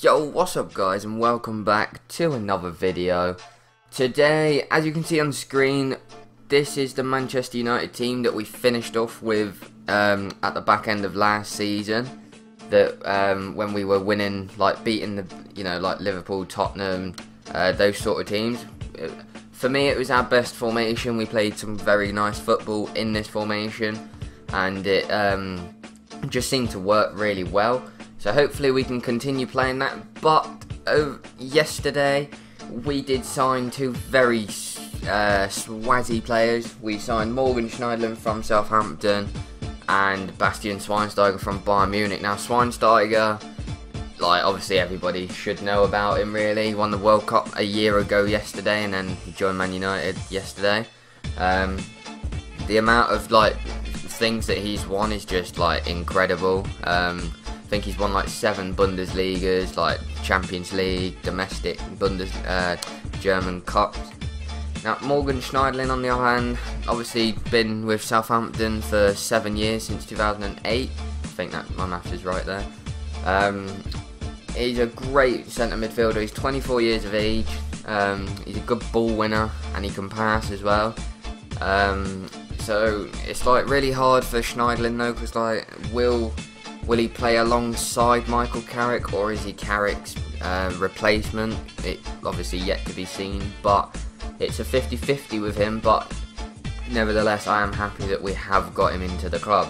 Yo, what's up guys, and welcome back to another video. Today, as you can see on screen, this is the Manchester United team that we finished off with at the back end of last season. That when we were winning, like beating the, like Liverpool, Tottenham, those sort of teams. For me, it was our best formation. We played some very nice football in this formation, and it just seemed to work really well. So hopefully we can continue playing that. But yesterday we did sign two very swazzy players. We signed Morgan Schneiderlin from Southampton and Bastian Schweinsteiger from Bayern Munich. Now Schweinsteiger, like obviously everybody should know about him really. He won the World Cup a year ago yesterday, and then he joined Man United yesterday. The amount of things that he's won is just like incredible. I think he's won like 7 Bundesligas, like Champions League, domestic German Cups. Now Morgan Schneiderlin on the other hand, obviously been with Southampton for 7 years, since 2008. I think that my maths is right there. He's a great centre midfielder. He's 24 years of age. He's a good ball winner and he can pass as well. So it's like really hard for Schneiderlin though, because like Will he play alongside Michael Carrick, or is he Carrick's replacement? It's obviously yet to be seen, but it's a 50-50 with him. But nevertheless, I am happy that we have got him into the club.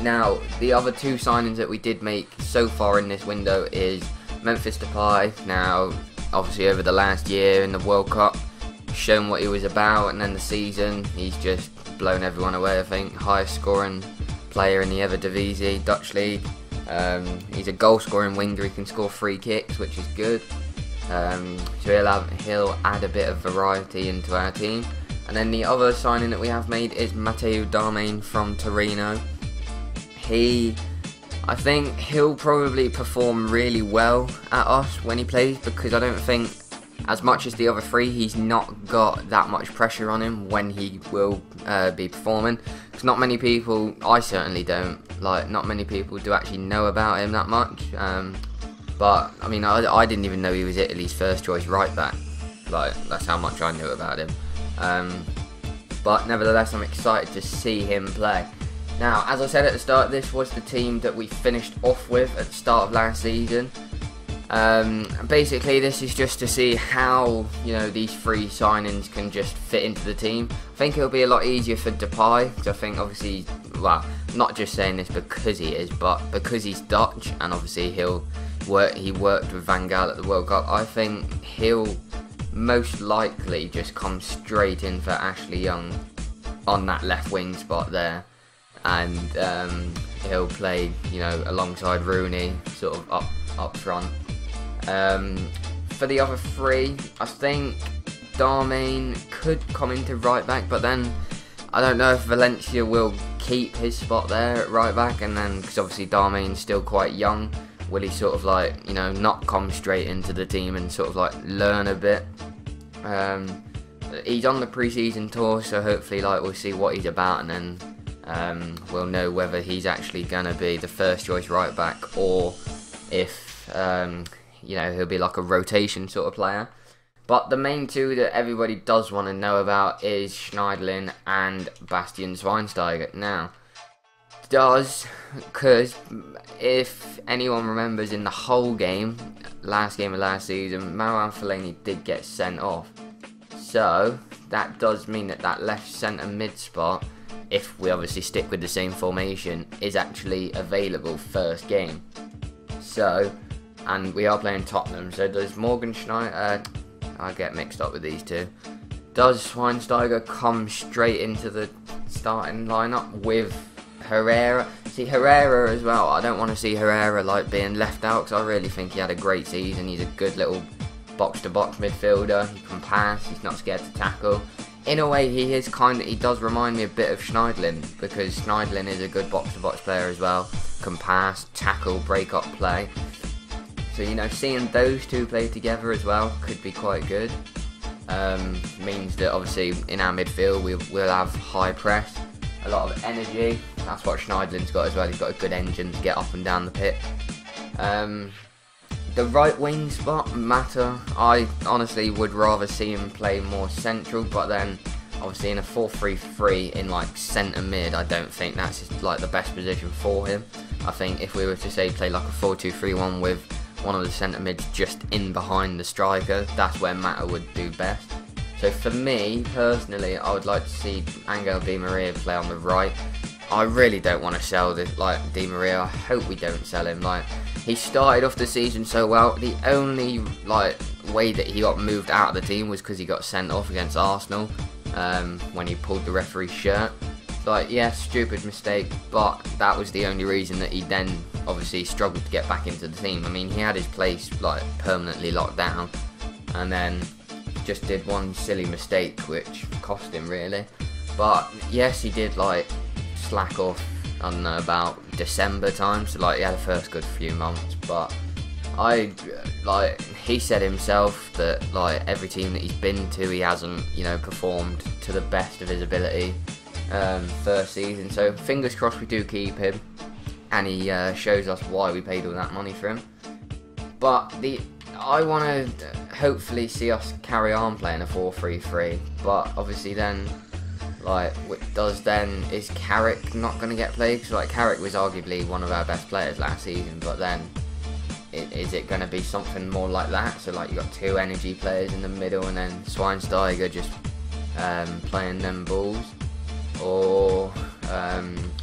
Now, the other two signings that we did make so far in this window is Memphis Depay. Now, obviously over the last year in the World Cup, shown what he was about, and then the season, he's just blown everyone away. I think highest scoring player in the Eredivisie Dutch league. He's a goal scoring winger. He can score free kicks, which is good. So he'll add a bit of variety into our team. And then the other signing that we have made is Matteo Darmian from Torino. I think he'll probably perform really well at us when he plays, because I don't think, as much as the other three, he's not got that much pressure on him when he will be performing. Because not many people, I certainly don't, not many people do actually know about him that much. But, I mean, I didn't even know he was Italy's first choice right back. That's how much I knew about him. But nevertheless, I'm excited to see him play. Now, as I said at the start, this was the team that we finished off with at the start of last season. Basically this is just to see how these three signings can just fit into the team. I think it'll be a lot easier for Depay, because I think obviously, well, not just saying this because he is, but because he's Dutch, and obviously he worked with Van Gaal at the World Cup. I think he'll most likely just come straight in for Ashley Young on that left wing spot there, and he'll play alongside Rooney sort of up front. For the other three, I think Darmian could come into right back, but then I don't know if Valencia will keep his spot there at right back, and then because obviously Darmian's still quite young, will he sort of not come straight into the team and sort of learn a bit. He's on the pre-season tour, so hopefully we'll see what he's about, and then we'll know whether he's actually gonna be the first choice right back, or if he'll be like a rotation sort of player. But the main two that everybody does want to know about is Schneiderlin and Bastian Schweinsteiger. Now, because if anyone remembers, in the whole game of last season, Marouane Fellaini did get sent off. So that does mean that left centre mid spot, if we obviously stick with the same formation, is actually available first game. So, and we are playing Tottenham, so does Morgan Schneiderlin, I get mixed up with these two, does Schweinsteiger come straight into the starting lineup with Herrera? See, Herrera as well, I don't want to see Herrera being left out, because I really think he had a great season. He's a good little box-to-box midfielder, he can pass, he's not scared to tackle. In a way, he does remind me a bit of Schneiderlin, because Schneiderlin is a good box-to-box player as well, can pass, tackle, break up play. So, seeing those two play together as well could be quite good. Means that obviously in our midfield we'll have high press, a lot of energy. That's what Schneiderlin's got as well. He's got a good engine to get up and down the pitch. the right wing spot, Mata, I honestly would rather see him play more central, but then obviously in a 4-3-3 in like centre mid, I don't think that's like the best position for him. I think if we were to say play like a 4-2-3-1 with one of the centre mids just in behind the striker, that's where Mata would do best. So for me personally, I would like to see Angel Di Maria play on the right. I really don't want to sell this Di Maria. I hope we don't sell him. Like, he started off the season so well. The only way that he got moved out of the team was because he got sent off against Arsenal when he pulled the referee's shirt. Like, yeah, stupid mistake, but that was the only reason that he then obviously struggled to get back into the team. I mean, he had his place like permanently locked down, and then just did one silly mistake which cost him really. But yes, he did like slack off, I don't know, about December time, so like he had the first good few months, but he said himself that like every team that he's been to, he hasn't, you know, performed to the best of his ability first season. So fingers crossed we do keep him, and he shows us why we paid all that money for him. But I want to hopefully see us carry on playing a 4-3-3, but obviously then, like, is Carrick not going to get played? Because like Carrick was arguably one of our best players last season, but then is it going to be something more like that? So like you got two energy players in the middle, and then Schweinsteiger just playing them balls, or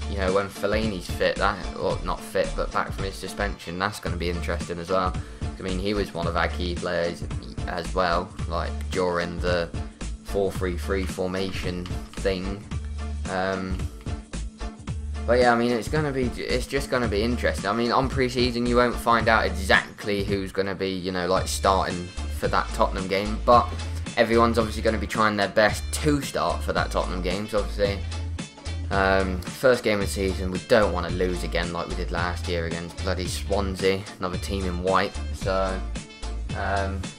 you know, when Fellaini's fit, or not fit but back from his suspension, that's going to be interesting as well. I mean, he was one of our key players as well, like during the 4-3-3 formation thing. But yeah, I mean, it's just gonna be interesting. I mean, on pre-season you won't find out exactly who's gonna be, you know, like starting for that Tottenham game, but everyone's obviously going to be trying their best to start for that Tottenham game. So obviously, first game of the season, we don't want to lose again like we did last year against bloody Swansea, another team in white. So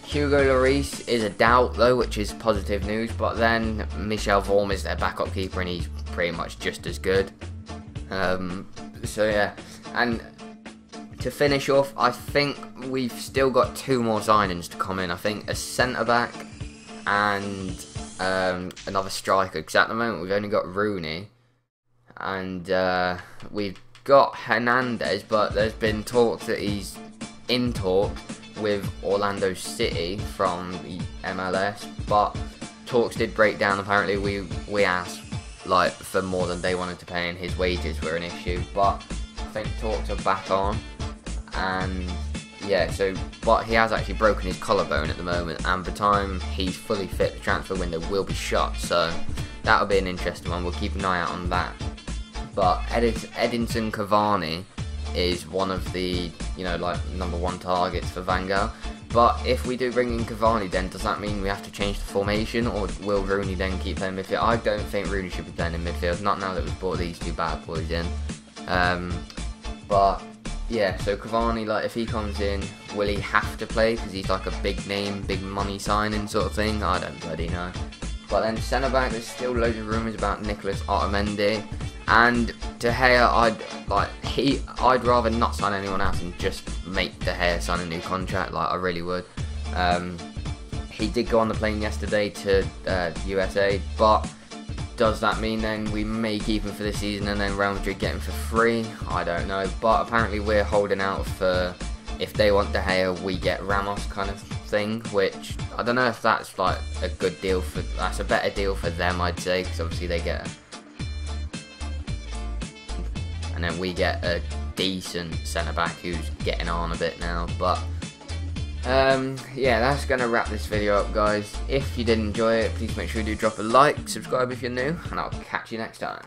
Hugo Lloris is a doubt though, which is positive news, but then Michel Vorm is their backup keeper and he's pretty much just as good. So yeah, and to finish off, I think we've still got two more signings to come in. I think a centre-back and another striker, because at the moment we've only got Rooney, and we've got Hernandez, but there's been talks that he's in talks with Orlando City from the MLS, but talks did break down. Apparently we asked like for more than they wanted to pay, and his wages were an issue, but I think talks are back on. And yeah, so but he has actually broken his collarbone at the moment, and by the time he's fully fit, the transfer window will be shut, so that'll be an interesting one. We'll keep an eye out on that. But Edinson Cavani is one of the, you know, like #1 targets for Van Gaal. But if we do bring in Cavani, then does that mean we have to change the formation, or will Rooney then keep playing midfield? I don't think Rooney should be playing in midfield, not now that we've brought these two bad boys in. But yeah, so Cavani, like, if he comes in, will he have to play because he's like a big name, big money signing sort of thing? I don't bloody know. But then centre back, there's still loads of rumours about Nicolas Otamendi, and De Gea. I'd rather not sign anyone else and just make De Gea sign a new contract. Like, I really would. He did go on the plane yesterday to USA, but does that mean then we may keep him for this season and then Real Madrid get him for free? I don't know, but apparently we're holding out for, if they want De Gea, we get Ramos kind of thing, which I don't know if that's like a good deal for, that's a better deal for them, I'd say, because obviously they get and then we get a decent centre-back who's getting on a bit now. But yeah, that's going to wrap this video up, guys. If you did enjoy it, please make sure you do drop a like, subscribe if you're new, and I'll catch you next time.